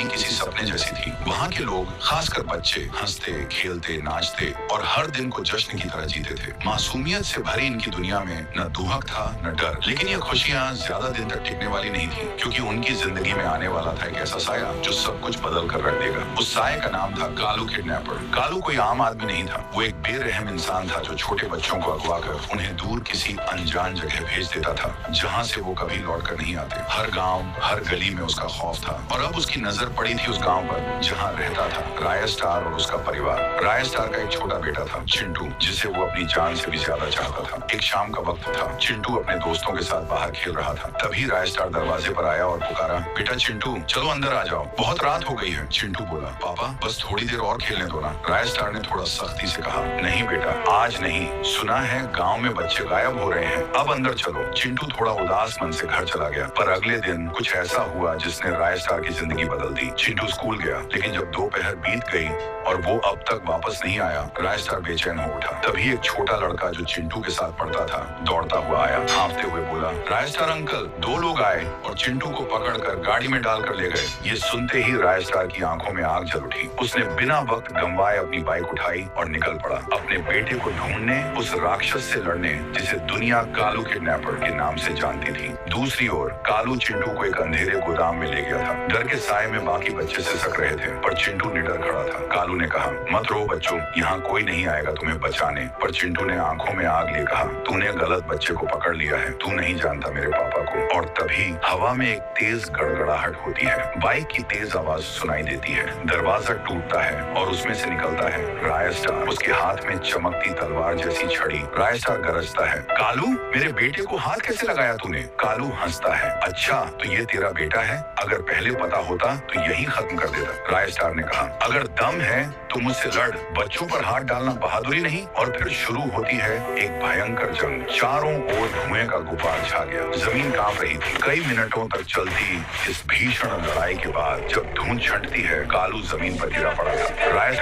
किसी सपने जैसी थी। वहाँ के लोग, खासकर बच्चे, हंसते, खेलते, नाचते और हर दिन को जश्न की तरह जीते थे। मासूमियत से भरी इनकी दुनिया में न दुहक था न डर। लेकिन ये खुशियाँ ज्यादा दिन तक टिकने वाली नहीं थी, क्योंकि उनकी जिंदगी में आने वाला था एक ऐसा साया जो सब कुछ बदल कर रख देगा। उस साये का नाम था कालू किडनैपर। कालू कोई आम आदमी नहीं था। वो एक बेरहम इंसान था जो छोटे बच्चों को अगवा कर उन्हें दूर किसी अनजान जगह भेज देता था, जहाँ से वो कभी लौट कर नहीं आते। हर गाँव, हर गली में उसका खौफ था। और अब उसकी नजर पड़ी थी उस गांव पर जहां रहता था राय स्टार और उसका परिवार। राय स्टार का एक छोटा बेटा था, चिंटू, जिसे वो अपनी जान से भी ज्यादा चाहता था। एक शाम का वक्त था। चिंटू अपने दोस्तों के साथ बाहर खेल रहा था। तभी राय स्टार दरवाजे पर आया और पुकारा, बेटा चिंटू, चलो अंदर आ जाओ, बहुत रात हो गई है। चिंटू बोला, पापा बस थोड़ी देर और खेलने दो ना। राय स्टार ने थोड़ा सख्ती से कहा, नहीं बेटा, आज नहीं। सुना है गाँव में बच्चे गायब हो रहे हैं, अब अंदर चलो। चिंटू थोड़ा उदास मन से घर चला गया। पर अगले दिन कुछ ऐसा हुआ जिसने राय स्टार की जिंदगी बदल दी। चिंटू स्कूल गया, लेकिन जब दोपहर बीत गई और वो अब तक वापस नहीं आया, राय स्टार बेचैन हो उठा। तभी एक छोटा लड़का जो चिंटू के साथ पढ़ता था दौड़ता हुआ आया, हाँफते हुए बोला, राय स्टार अंकल, दो लोग आए और चिंटू को पकड़कर गाड़ी में डालकर ले गए। ये सुनते ही राय स्टार की आंखों में आग जल उठी। उसने बिना वक्त गंवाए अपनी बाइक उठाई और निकल पड़ा, अपने बेटे को ढूंढने, उस राक्षस से लड़ने जिसे दुनिया कालू किडनैपर के नाम से जानती थी। दूसरी ओर कालू चिंटू को एक अंधेरे गोदाम में ले गया था। डर के साए में बाकी बच्चे सिसक रहे थे, पर चिंटू निडर खड़ा था। कालू ने कहा, मत रो बच्चों, यहाँ कोई नहीं आएगा तुम्हें बचाने। पर चिंटू ने आंखों में आग लिए कहा, तूने गलत बच्चे को पकड़ लिया है, तू नहीं जानता मेरे पापा को। और तभी हवा में एक तेज गड़गड़ाहट होती है। बाइक की तेज आवाज सुनाई देती है। दरवाजा टूटता है और उसमें से निकलता है राय स्टार, उसके हाथ में चमकती तलवार जैसी छड़ी। राय स्टार गरजता है, कालू, मेरे बेटे को हाथ कैसे लगाया तूने? कालू हंसता है, अच्छा तो ये तेरा बेटा है? अगर पहले पता होता तो यही खत्म कर देता। राय स्टार ने कहा, अगर दम है तो मुझसे लड़, बच्चों पर हाथ डालना बहादुरी नहीं। और फिर शुरू होती है एक भयंकर जंग। चारों ओर धुएं का गुफार छा गया, जमीन कांप रही थी। कई मिनटों तक चलती इस भीषण लड़ाई के बाद जब धुंध छंटती है, कालू जमीन पर गिरा पड़ा था। राय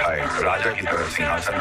राजा की तरह सिंहासन